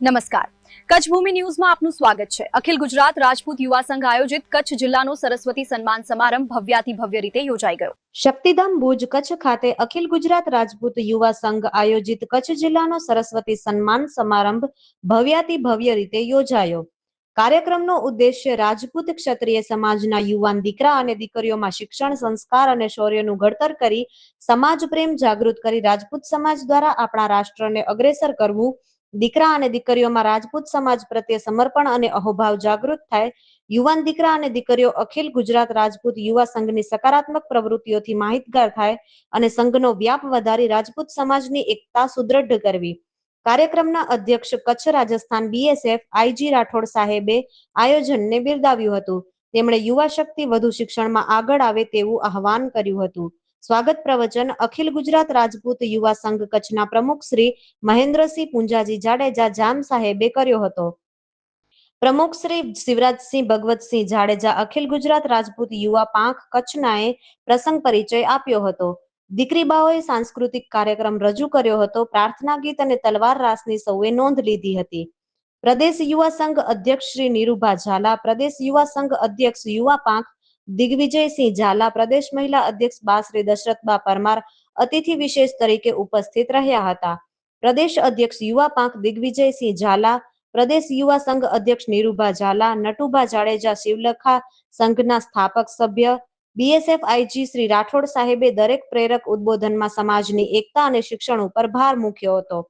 નમસ્કાર, કચ્છ ભૂમિ ન્યૂઝમાં આપનું સ્વાગત છે। અખિલ ગુજરાત રાજપૂત યુવા સંઘ આયોજિત કચ્છ જિલ્લાનો સરસ્વતી સન્માન સમારંભ ભવ્યાતિ ભવ્ય રીતે યોજાઈ ગયો। શક્તિધામ ભુજ કચ્છ ખાતે અખિલ ગુજરાત રાજપૂત યુવા સંઘ આયોજિત કચ્છ જિલ્લાનો સરસ્વતી સન્માન સમારંભ ભવ્યાતિ ભવ્ય રીતે યોજાયો। કાર્યક્રમનો ઉદ્દેશ્ય રાજપૂત ક્ષત્રિય સમાજના યુવાન દીકરા અને દીકરીઓમાં શિક્ષણ, સંસ્કાર અને શૌર્યનું ઘડતર કરી સમાજ પ્રેમ જાગૃત કરી રાજપૂત સમાજ દ્વારા આપણા રાષ્ટ્રને અગ્રેસર કરવું, દીકરા અને દીકરીઓમાં રાજપૂત સમાજ પ્રત્યે સમર્પણ અને અહોભાવ જાગૃત થાય, યુવાન દીકરા અને દીકરીઓ અખિલ ગુજરાત રાજપૂત યુવા સંઘની સકારાત્મક પ્રવૃત્તિઓથી માહિતગાર થાય અને સંઘનો વ્યાપ વધારી રાજપૂત સમાજની એકતા સુદૃઢ કરવી। કાર્યક્રમના અધ્યક્ષ કચ્છ રાજસ્થાન બીએસએફ આઈજી રાઠોડ સાહેબે આયોજનને બિરદાવ્યું હતું। તેમણે યુવા શક્તિ વધુ શિક્ષણમાં આગળ આવે તેવું આહવાન કર્યું હતું। સ્વાગત પ્રવચન અખિલ ગુજરાત રાજપૂત યુવા સંઘ કચ્છના પ્રમુખ શ્રી મહેન્દ્રસિંહ પુંજાજી જાડેજા જામ સાહેબે કર્યો હતો। પ્રમુખ શ્રી શિવરાજસિંહ ભગવતસિંહ જાડેજા અખિલ ગુજરાત રાજપૂત યુવા પાંખ કચ્છનાએ પ્રસંગ પરિચય આપ્યો હતો। દીકરીબાઓએ સાંસ્કૃતિક કાર્યક્રમ રજૂ કર્યો હતો। પ્રાર્થના ગીત અને તલવાર રાસની સૌએ નોંધ લીધી હતી। પ્રદેશ યુવા સંઘ અધ્યક્ષ શ્રી નીરુભા ઝાલા, પ્રદેશ યુવા સંઘ અધ્યક્ષ યુવા પાંખ દિગ્વિજયસિંહ ઝાલા, પ્રદેશ મહિલા અધ્યક્ષ બા શ્રી દશરથબા પરમાર અતિથિ વિશેષ તરીકે ઉપસ્થિત રહ્યા હતા। પ્રદેશ અધ્યક્ષ યુવા પાંખ દિગ્વિજયસિંહ ઝાલા, પ્રદેશ યુવા સંઘ અધ્યક્ષ નીરુભા ઝાલા, નટુભા જાડેજા શિવલખા સંઘના સ્થાપક સભ્ય, બીએસએફ આઈજી શ્રી રાઠોડ સાહેબે દરેક પ્રેરક ઉદ્બોધનમાં સમાજની એકતા અને શિક્ષણ ઉપર ભાર મૂક્યો હતો।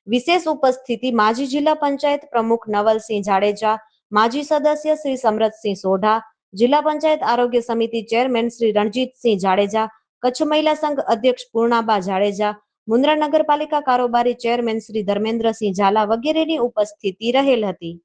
વિશેષ ઉપસ્થિતિ માજી જિલ્લા પંચાયત પ્રમુખ નવલસિંહ જાડેજા, માજી સદસ્ય શ્રી સમરતસિંહ સોઢા, જિલ્લા પંચાયત આરોગ્ય સમિતિ ચેરમેન શ્રી રણજીતસિંહ જાડેજા, કચ્છ મહિલા સંઘ અધ્યક્ષ પૂર્ણાબા જાડેજા, મુન્દ્રા નગરપાલિકા કારોબારી ચેરમેન શ્રી ધર્મેન્દ્રસિંહ ઝાલા વગેરેની ઉપસ્થિતિ રહેલ હતી।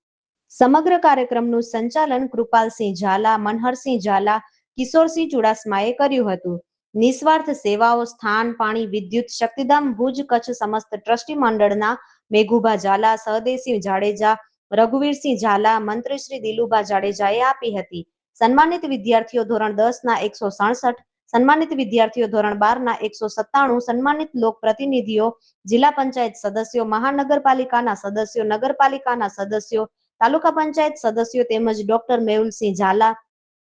સમગ્ર કાર્યક્રમનું સંચાલન કૃપાલસિંહ ઝાલા, મનહરસિંહ ઝાલા, કિશોરસિંહ ચુડાસમાએ કર્યું હતું। નિસ્વાર્થ સેવાઓ સ્થાન, પાણી, વિદ્યુત શક્તિધામ ભુજ કચ્છ સમસ્ત ટ્રસ્ટી મંડળના મેઘુભા ઝાલા, સહદેવસિંહ જાડેજા, રઘુવીરસિંહ ઝાલા, મંત્રી શ્રી દિલુભા જાડેજાએ આપી હતી। સન્માનિત વિદ્યાર્થીઓ ધોરણ 10 ના 167, સન્માનિત વિદ્યાર્થીઓ ધોરણ 12 ના 197, સન્માનિત લોક પ્રતિનિધિઓ, જિલ્લા પંચાયત સદસ્યો, મહાનગરપાલિકાના સદસ્યો, નગરપાલિકાના સદસ્યો, તાલુકા પંચાયત સદસ્યો તેમજ ડોક્ટર મેહુલસિંહ ઝાલા,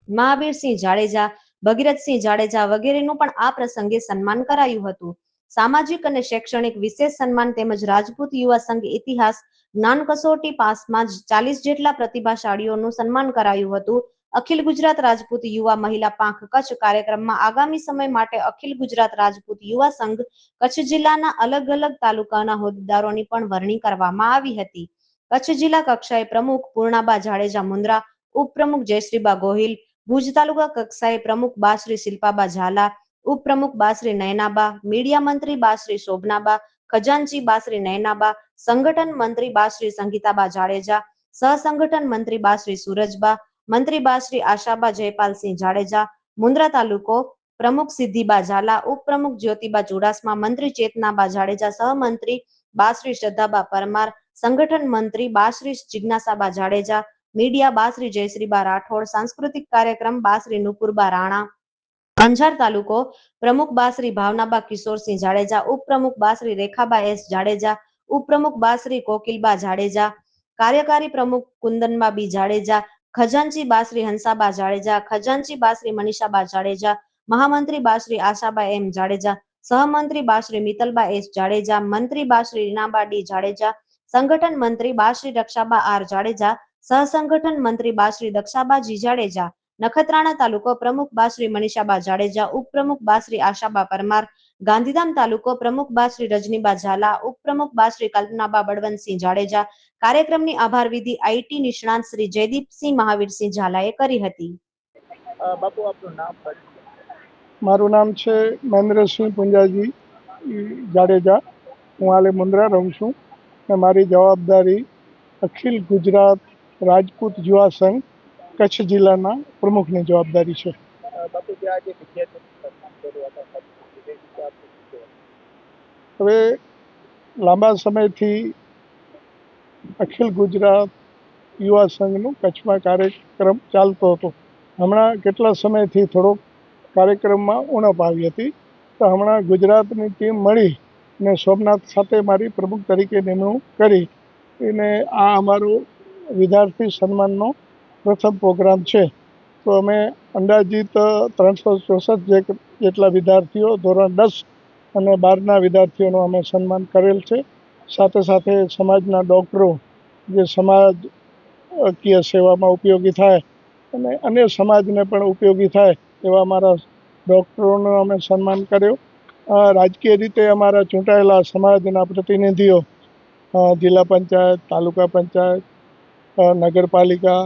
મહાવીરસિંહ જાડેજા, ભગીરથસિંહ જાડેજા વગેરેનું પણ આ પ્રસંગે સન્માન કરાયું હતું। સામાજિક અને શૈક્ષણિક વિશેષ સન્માન તેમજ રાજપૂત યુવા સંઘ ઇતિહાસ જ્ઞાન કસોટી પાસમાં 40 જેટલા પ્રતિભાશાળીઓનું સન્માન કરાયું હતું। અખિલ ગુજરાત રાજપૂત યુવા મહિલા પાંખ કચ્છ કાર્યક્રમમાં આગામી સમય માટે અખિલ ગુજરાત રાજપૂત યુવા સંઘ કચ્છ જિલ્લાના અલગ અલગ તાલુકાના હોદ્દેદારોની પણ વરણી કરવામાં આવી હતી। કચ્છ જિલ્લા કક્ષાએ પ્રમુખ પૂર્ણાબા જાડેજા મુન્દ્રા, ઉપપ્રમુખ જયશ્રીબા ગોહિલ, ભુજ તાલુકા કક્ષાએ પ્રમુખ બા શ્રી શિલ્પાબા ઝાલા, ઉપપ્રમુખ બા શ્રી નયનાબા, મીડિયા મંત્રી બા શ્રી શોભનાબા, ખજાનચી બા શ્રી નયનાબા, સંગઠન મંત્રી બા શ્રી સંગીતાબા જાડેજા, સહસંગઠન મંત્રી બા શ્રી સુરજબા, મંત્રી બા શ્રી આશાબા જયપાલસિંહ જાડેજા, મુન્દ્રા તાલુકો પ્રમુખ સિદ્ધિબા ઝાલા, ઉપપ્રમુખ જ્યોતિબા ચુડાસમા, મંત્રી ચેતનાબા જાડેજા, સહમંત્રી બા શ્રી શ્રદ્ધાબા પરમાર, સંગઠન મંત્રી બા શ્રી જિજ્ઞાસાબા જાડેજા, મીડિયા બા શ્રી જયશ્રીબા રાઠોડ, સાંસ્કૃતિક કાર્યક્રમ બા શ્રી નુપુરબા રાણા, અંજાર તાલુકો પ્રમુખ બા શ્રી ભાવનાબા કિશોરસિંહ જાડેજા, ઉપપ્રમુખ બા શ્રી રેખાબા એસ જાડેજા, ઉપપ્રમુખ બા શ્રી કોકિલબા જાડેજા, કાર્યકારી પ્રમુખ કુંદનબા બી જાડેજા, ખજાનચી બા શ્રી હંસાબા જાડેજા, ખજાનચી બા શ્રી મનીષાબા જાડેજા, મહામંત્રી બા શ્રી આશાબા એમ જાડેજા, સહમંત્રી બા શ્રી મિતલબા એસ જાડેજા, મંત્રી બા શ્રી રીનાબા ડી જાડેજા, સંગઠન મંત્રી બા શ્રી રક્ષાબા આર જાડેજા, સહસંગઠન મંત્રી બા શ્રી દક્ષાબા જી જાડેજા, નખત્રાણા તાલુકો પ્રમુખ બા શ્રી મનીષાબા જાડેજા, ઉપપ્રમુખ બા શ્રી આશાબા પરમાર, ગાંધીધામ તાલુકો પ્રમુખ બા શ્રી રજનીબા ઝાલા, ઉપપ્રમુખ બા શ્રી કલ્પનાબા બળવંતસિંહ જાડેજા। કાર્યક્રમની આભાર વિધિ આઈટી નિષ્ણાંત શ્રી જયદીપસિંહ મહાવીરસિંહ ઝાલાએ કરી હતી। બાપુ આપનું નામ? મારું નામ છે મહેન્દ્રસિંહ પુંજાજી જાડેજા। હું હાલે મુન્દ્રા રહું છું અને મારી જવાબદારી અખિલ ગુજરાત રાજપૂત યુવા સંઘ કચ્છ જિલ્લાના પ્રમુખની જવાબદારી છે। બાપુ જે આજે વિદ્યાર્થીઓનું સન્માન કર્યું હતા, હવે લાંબા સમયથી અખિલ ગુજરાત યુવા સંઘનું કચ્છમાં કાર્યક્રમ ચાલતો હતો। હમણાં કેટલા સમયથી થોડોક કાર્યક્રમમાં ઉણપ આવી હતી, તો હમણાં ગુજરાતની ટીમ મળી ને સોમનાથ ખાતે મારી પ્રમુખ તરીકે નિમણૂક કરી એને આ અમારો વિદ્યાર્થી સન્માનનો પ્રથમ પ્રોગ્રામ છે. તો અમે અંદાજિત 364 જેટલા વિદ્યાર્થીઓ ધોરણ 10 અને 12ના વિદ્યાર્થીઓનું અમે સન્માન કરેલ છે. સાથે સાથે સમાજના ડૉક્ટરો જે સમાજકીય સેવામાં ઉપયોગી થાય અને અન્ય સમાજને પણ ઉપયોગી થાય એવા અમારા ડૉક્ટરોનો અમે સન્માન કર્યો. રાજકીય રીતે અમારા ચૂંટાયેલા સમાજના પ્રતિનિધિઓ જિલ્લા પંચાયત, તાલુકા પંચાયત, નગરપાલિકા,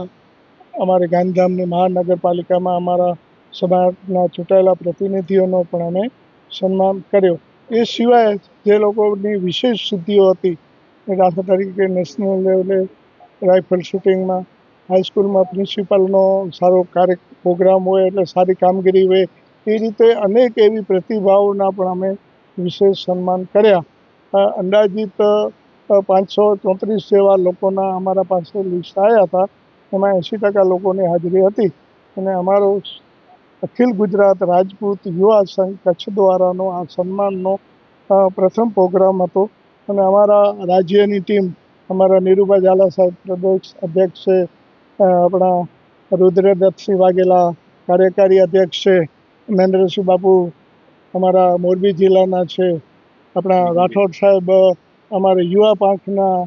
અમારે ગાંધીધામની મહાનગરપાલિકામાં અમારા સમાજના ચૂંટાયેલા પ્રતિનિધિઓનો પણ અમે સન્માન કર્યો. એ સિવાય જે લોકોની વિશેષ સિદ્ધિઓ હતી, દાખલા તરીકે નેશનલ લેવલે રાઇફલ શૂટિંગમાં, હાઈસ્કૂલમાં પ્રિન્સિપાલનો સારો પ્રોગ્રામ હોય એટલે સારી કામગીરી હોય, એ રીતે અનેક એવી પ્રતિભાઓના પણ અમે વિશેષ સન્માન કર્યા. અંદાજિત 534 જેવા લોકોના અમારા પાસે લિસ્ટ આવ્યા હતા. એમાં 80% લોકોની હાજરી હતી અને અમારો અખિલ ગુજરાત રાજપૂત યુવા સંઘ કચ્છ દ્વારાનો આ સન્માનનો પ્રથમ પ્રોગ્રામ હતો. અને અમારા રાજ્યની ટીમ, અમારા નીરુબા ઝાલા સાહેબ પ્રદેશ અધ્યક્ષ છે, આપણા રુદ્રદત્તસિંહ વાઘેલા કાર્યકારી અધ્યક્ષ છે, મહેન્દ્રસિંહ બાપુ અમારા મોરબી જિલ્લાના છે, આપણા રાઠોડ સાહેબ અમારે યુવા પાંખના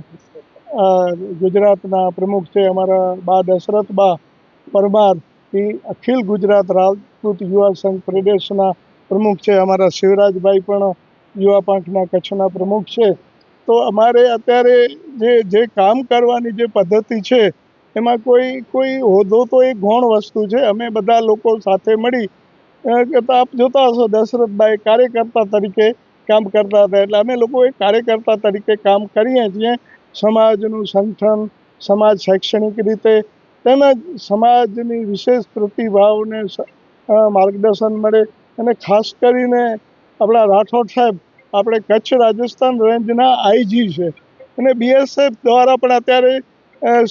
ગુજરાતના પ્રમુખ છે, અમારા બા દશરથબા પરમાર એ અખિલ ગુજરાત રાજપૂત યુવા સંઘ પ્રદેશના પ્રમુખ છે, અમારા શિવરાજભાઈ પણ યુવા પાંખના કચ્છના પ્રમુખ છે. તો અમારે અત્યારે જે કામ કરવાની જે પદ્ધતિ છે એમાં કોઈ હોદ્દો તો એક ગૌણ વસ્તુ છે. અમે બધા લોકો સાથે મળી આપ જોતા હશો દશરથભાઈ કાર્યકર્તા તરીકે કામ કરતા હતા, એટલે અમે લોકો એક કાર્યકર્તા તરીકે કામ કરીએ છીએ. સમાજનું સંગઠન, સમાજ શૈક્ષણિક રીતે તેમજ સમાજની વિશેષ પ્રતિભાઓને માર્ગદર્શન મળે. અને ખાસ કરીને આપણા રાઠોડ સાહેબ આપણે કચ્છ રાજસ્થાન રેન્જના આઈજી છે અને બીએસએફ દ્વારા પણ અત્યારે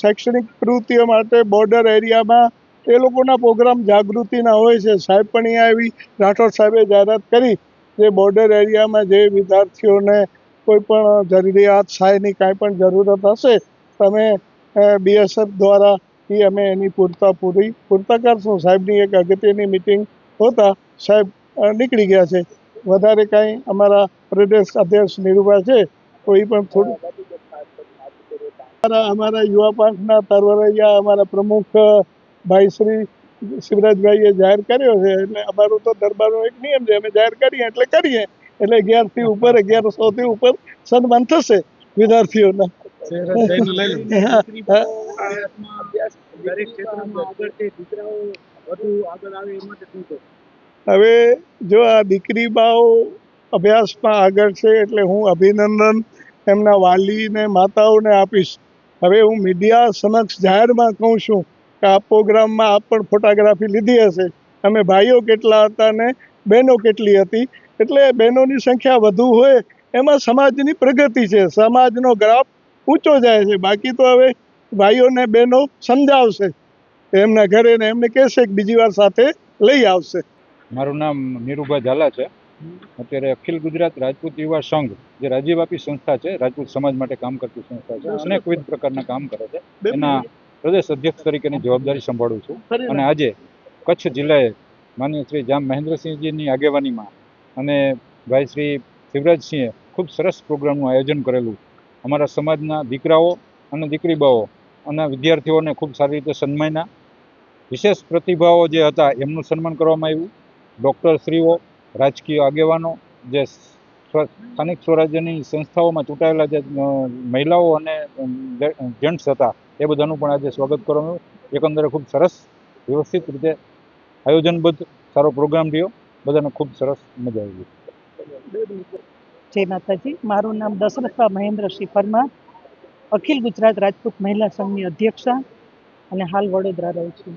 શૈક્ષણિક પ્રવૃત્તિઓ માટે બોર્ડર એરિયામાં એ લોકોના પ્રોગ્રામ જાગૃતિના હોય છે. સાહેબ પણ અહીંયા આવી રાઠોડ સાહેબે જાહેરાત કરી જે બોર્ડર એરિયામાં જે વિદ્યાર્થીઓને કોઈ પણ જરૂરિયાત સહાયની કાંઈ પણ જરૂરત હશે તો અમે બીએસએફ દ્વારા અમે એની પૂરતા કરશું. સાહેબની એક અગત્યની મિટિંગ હોતા સાહેબ નીકળી ગયા છે. વધારે કાંઈ અમારા પ્રદેશ અધ્યક્ષ નીરુબા છે તો એ પણ થોડું અમારા યુવા પાંખના તરવરૈયા અમારા પ્રમુખ ભાઈ શ્રી શિવરાજભાઈએ જાહેર કર્યો છે. એટલે અમારું તો દરબારનો એક નિયમ છે, અમે જાહેર કરીએ એટલે 1100થી ઉપર સન્માન થશે વિદ્યાર્થીઓના. હવે જો આ દીકરી બાઓ અભ્યાસમાં આગળ છે એટલે હું અભિનંદન એમના વાલીને માતાઓને આપીશ. હવે હું મીડિયા સમક્ષ જાહેરમાં કહું છું કે આ પ્રોગ્રામમાં આપ પણ ફોટોગ્રાફી લીધી હશે. અમે ભાઈઓ કેટલા હતા ને બહેનો કેટલી હતી, એટલે બહેનોની સંખ્યા વધુ હોય એમાં સમાજની પ્રગતિ છે, સમાજનો ગ્રાફ ઊંચો જાય છે. બાકી તો હવે ભાઈઓને બહેનો સમજાવશે એમના ઘરે ને એમને કહેશે કે બીજી વાર સાથે લઈ આવશે. મારું નામ નીરુબા ઝાલા છે. અત્યારે અખિલ ગુજરાત રાજપૂત યુવા સંઘ જે રાજ્યવ્યાપી સંસ્થા છે, રાજપૂત સમાજ માટે કામ કરતી સંસ્થા છે, અનેકવિધ પ્રકારના કામ કરે છે. એના પ્રદેશ અધ્યક્ષ તરીકેની જવાબદારી સંભાળું છું. અને આજે કચ્છ જિલ્લાએ માનનીય શ્રી જામ મહેન્દ્રસિંહજીની આગેવાનીમાં અને ભાઈ શ્રી શિવરાજસિંહે ખૂબ સરસ પ્રોગ્રામનું આયોજન કરેલું. અમારા સમાજના દીકરાઓ અને દીકરીબાઓ અને વિદ્યાર્થીઓને ખૂબ સારી રીતે સન્માન્યા. વિશેષ પ્રતિભાઓ જે હતા એમનું સન્માન કરવામાં આવ્યું. ડૉક્ટરશ્રીઓ, રાજકીય આગેવાનો, જે સ્થાનિક સ્વરાજ્યની સંસ્થાઓમાં ચૂંટાયેલા જે મહિલાઓ અને જેન્ટ્સ હતા એ બધાનું પણ આજે સ્વાગત કરવામાં આવ્યું. એકંદરે ખૂબ સરસ વ્યવસ્થિત રીતે આયોજનબદ્ધ સારો પ્રોગ્રામ રહ્યો. બધાને ખૂબ સરસ મજા આવી. જય માતાજી. મારું નામ દશરથબા મહેન્દ્રસિંહ પરમાર, અખિલ ગુજરાત રાજપૂત મહિલા સંઘની અધ્યક્ષા અને હાલ વડોદરા રહું છું.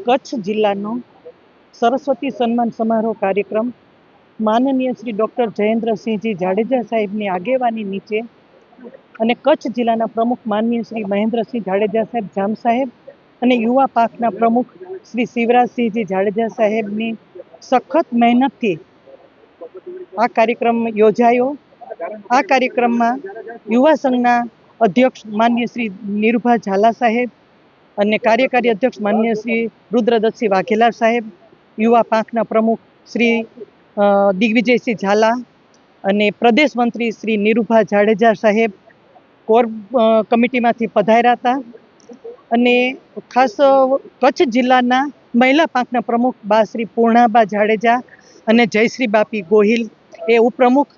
કચ્છ જિલ્લાનો સરસ્વતી સન્માન સમારોહ કાર્યક્રમ માનનીય શ્રી ડૉક્ટર જયેન્દ્રસિંહજી જાડેજા સાહેબની આગેવાની નીચે અને કચ્છ જિલ્લાના પ્રમુખ માનનીય શ્રી મહેન્દ્રસિંહ જાડેજા સાહેબ જામ સાહેબ અને યુવા પાંખના પ્રમુખ શ્રી શિવરાજસિંહજી જાડેજા સાહેબની સખત મહેનતથી આ કાર્યક્રમ યોજાયો. આ કાર્યક્રમમાં યુવા સંઘના અધ્યક્ષ માન્ય શ્રી નીરુભા ઝાલા સાહેબ અને કાર્યકારી અધ્યક્ષ માન્ય શ્રી રુદ્રદત્તસિંહ વાઘેલા સાહેબ, યુવા પાંખના પ્રમુખ શ્રી દિગ્વિજયસિંહ ઝાલા અને પ્રદેશ મંત્રી શ્રી નીરુભા જાડેજા સાહેબ કોર કમિટીમાંથી પધાર્યા હતા. અને ખાસ કચ્છ જિલ્લાના મહિલા પાંખના પ્રમુખ બા શ્રી પૂર્ણાબા જાડેજા અને જયશ્રી બાપી ગોહિલ એ ઉપપ્રમુખ,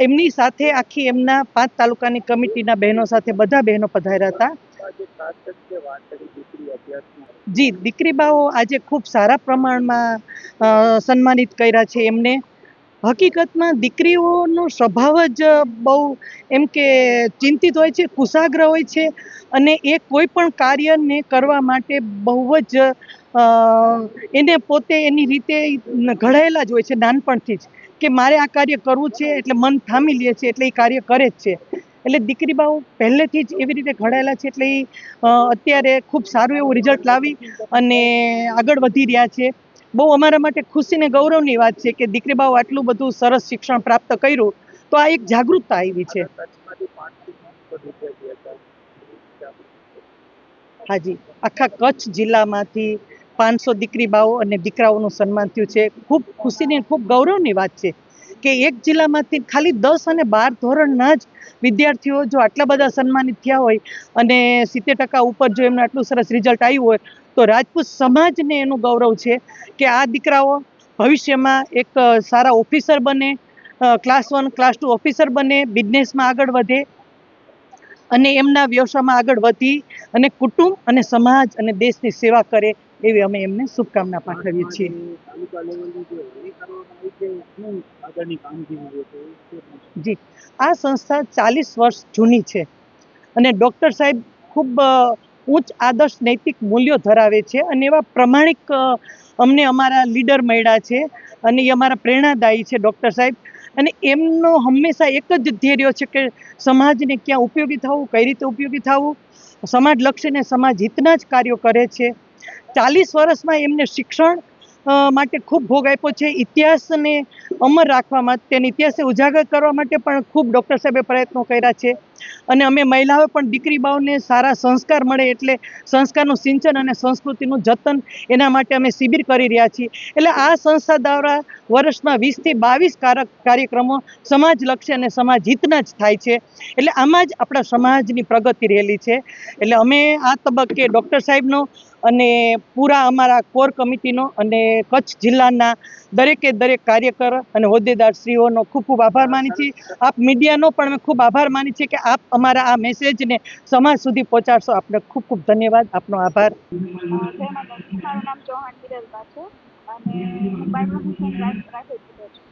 એમની સાથે આખી એમના 5 તાલુકાની કમિટીના બહેનો સાથે બધા બહેનો પધાર્યા હતા. જી, દીકરી બાઓ આજે ખૂબ સારા પ્રમાણમાં સન્માનિત કર્યા છે એમને. હકીકતમાં દીકરીઓનો સ્વભાવ જ બહુ એમ કે ચિંતિત હોય છે, કુશાગ્ર હોય છે અને એ કોઈ પણ કાર્યને કરવા માટે બહુ જ એને પોતે એની રીતે ઘડાયેલા જ હોય છે નાનપણથી જ, કે મારે આ કાર્ય કરવું છે એટલે મન થામી લે છે એટલે એ કાર્ય કરે જ છે. એટલે દીકરી બાઓ પહેલેથી જ એવી રીતે ઘડાયેલા છે એટલે એ અત્યારે ખૂબ સારું એવું રિઝલ્ટ લાવી અને આગળ વધી રહ્યા છે. બહુ અમારા માટે ખુશી ને ગૌરવની વાત છે કે દીકરી બાઓ આટલું બધું સરસ શિક્ષણ પ્રાપ્ત કર્યું તો આ એક જાગૃતતા આવી છે. હાજી, આખા કચ્છ જિલ્લામાંથી 500 દીકરી બાઓ અને દીકરાઓનું સન્માન થયું છે. ખૂબ ખુશીની ખૂબ ગૌરવની વાત છે કે એક જિલ્લામાંથી ખાલી 10 અને 12 ધોરણના જ વિદ્યાર્થીઓ જો આટલા બધા સન્માનિત થયા હોય અને 70% ઉપર જો એમને આટલું સરસ રિઝલ્ટ આવ્યું હોય તો રાજપૂત સમાજને એનું ગૌરવ છે કે આ દીકરાઓ ભવિષ્યમાં એક સારા ઓફિસર બને, ક્લાસ 1 ક્લાસ 2 ઓફિસર બને, બિઝનેસમાં આગળ વધે અને એમના વ્યવસાયમાં આગળ વધી અને કુટુંબ અને સમાજ અને દેશની સેવા કરે એવી અમે એમને શુભકામના પાઠવીએ છીએ. જી, આ સંસ્થા 40 વર્ષ જૂની છે અને ડૉક્ટર સાહેબ ખૂબ ઉચ્ચ આદર્શ નૈતિક મૂલ્યો ધરાવે છે અને એવા પ્રમાણિક અમને અમારા લીડર મળ્યા છે અને એ અમારા પ્રેરણાદાયી છે ડૉક્ટર સાહેબ. અને એમનો હંમેશા એક જ ધ્યેય રહ્યો છે કે સમાજને ક્યાં ઉપયોગી થવું, કઈ રીતે ઉપયોગી થવું, સમાજલક્ષીને સમાજ હિતના જ કાર્યો કરે છે. 40 વર્ષમાં એમને શિક્ષણ માટે ખૂબ ભોગ આપ્યો છે. ઇતિહાસને અમર રાખવા માટે, ઇતિહાસને ઉજાગર કરવા માટે પણ ખૂબ ડૉક્ટર સાહેબે પ્રયત્નો કર્યા છે. અને અમે મહિલાઓ પણ દીકરી બાઓને સારા સંસ્કાર મળે એટલે સંસ્કારનું સિંચન અને સંસ્કૃતિનું જતન એના માટે અમે શિબિર કરી રહ્યા છીએ. એટલે આ સંસ્થા દ્વારા વર્ષમાં 20 થી 22 કાર્યક્રમો સમાજલક્ષી અને સમાજ હિતના જ થાય છે. એટલે આમાં જ આપણા સમાજની પ્રગતિ રહેલી છે. એટલે અમે આ તબક્કે ડૉક્ટર સાહેબનો અને પૂરા અમારા કોર કમિટીનો અને કચ્છ જિલ્લાના દરેકે દરેક કાર્યકર અને હોદ્દેદારશ્રીઓનો ખૂબ ખૂબ આભાર માની છીએ. આપ મીડિયાનો પણ અમે ખૂબ આભાર માની છીએ કે આપ અમારા આ મેસેજને સમાજ સુધી પહોંચાડશો. આપને ખૂબ ખૂબ ધન્યવાદ, આપનો આભાર. જય માતાજી, મારું નામ ચૌહાણ વિરલબા છે અને હું બાયડર હુસેન રાજપૂત છું.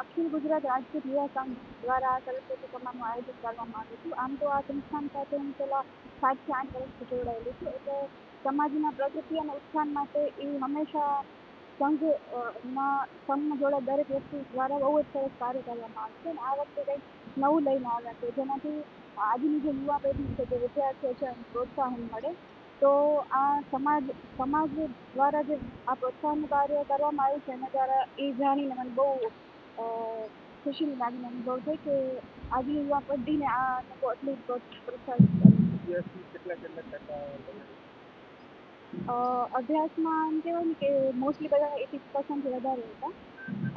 અખિલ ગુજરાત રાજપૂત યુવા સંઘ દ્વારા સરસ્વતી કમાનું આયોજન કરવામાં આવ્યું હતું. આમ તો આ સંસ્થાન સાથે હું છેલ્લા 7 થી 8 વર્ષથી જોડાયેલી છું. એટલે સમાજના પ્રગતિ અને ઉત્થાન માટે એ હંમેશા સંઘ જોડે દરેક વ્યક્તિ દ્વારા બહુ જ સરસ કાર્ય કરવામાં આવે છે. અને આ વખતે કંઈક નવું લઈને આવ્યા છે જેનાથી આજની જે યુવા પેઢી છે, જે વિદ્યાર્થીઓ છે એને પ્રોત્સાહન મળે. તો આ સમાજ દ્વારા જે આ પ્રોત્સાહનનું કાર્ય કરવામાં આવ્યું છે એના દ્વારા એ જાણીને મને બહુ ખુશીની લાગણી અનુભવ છે કે આજની યુવા પેઢીને આ લોકો એટલું પ્રોત્સાહિત કરે. અભ્યાસમાં એમ કહેવાય ને કે મોસ્ટલી બધા 80% વધારે હતા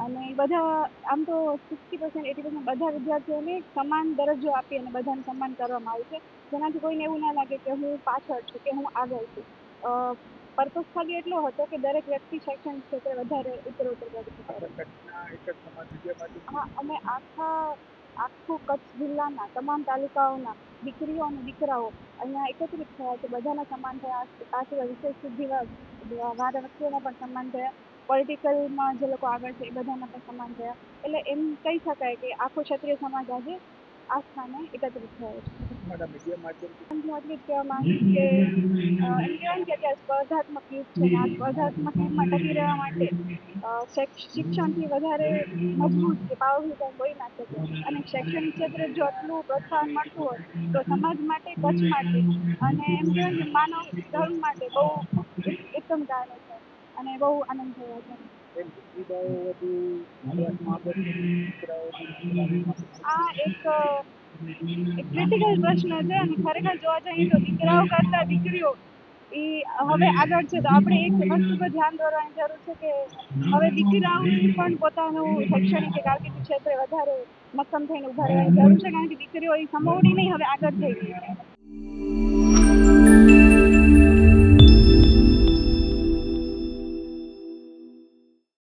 અને બધા આમ તો 60% 80% બધા વિદ્યાર્થીઓને સમાન દરજ્જો આપી અને બધાને સન્માન કરવામાં આવ્યું છે, જેનાથી કોઈને એવું ના લાગે કે હું પાછળ છું કે હું આગળ છું. પર્પઝ ખાલી એટલો હતો કે દરેક વ્યક્તિ શૈક્ષણિક ક્ષેત્રે વધારે ઉત્તરોત્તર પ્રગતિ કરે. હા, અમે આખું કચ્છ જિલ્લાના તમામ તાલુકાઓના દીકરીઓ અને દીકરાઓ અહીંયા એકત્રિત થયા છે. બધાના સન્માન થયા. આ સિવાય વિશેષ સિદ્ધિ વાળા વ્યક્તિઓના પણ સન્માન થયા. પોલિટિકલમાં જે લોકો આગળ છે એ બધાના પણ સન્માન થયા. એટલે એમ કહી શકાય કે આખો ક્ષત્રિય સમાજ આજે આ સ્થાને એકત્રિત થયો છે. હું એટલી જ કહેવા માંગીશ કે એમ કહેવાય ને કે અત્યારે સ્પર્ધાત્મક યુગ છે ને આ સ્પર્ધાત્મક યુગમાં ટકી રહેવા માટે શિક્ષણથી વધારે મજબૂત કે પાવરફુલ કંઈ હોઈ ના શકે. અને શૈક્ષણિક ક્ષેત્રે જો આટલું પ્રોત્સાહન મળતું હોય તો સમાજ માટે, કચ્છ માટે અને એમ કહેવાય ને માનવ ધર્મ માટે બહુ ઉત્તમ કાર્ય છે અને બહુ આનંદ થયો છે. એમ દીકરીઓ વધુ અભ્યાસમાં આગળ છે, દીકરાઓ આ એક ક્રિટિકલ પ્રશ્ન છે અને ખરેખર જોવા જઈએ તો દીકરાઓ કરતા દીકરીઓ એ હવે આગળ છે. તો આપણે એક વસ્તુ પર ધ્યાન દોરવાની જરૂર છે કે હવે દીકરાઓએ પણ પોતાનું શૈક્ષણિક કે કારકિર્દી ક્ષેત્રે વધારે મક્કમ થઈને ઉભા રહેવાની જરૂર છે, કારણ કે દીકરીઓ એ સમોવડી નહીં હવે આગળ થઈ રહી છે.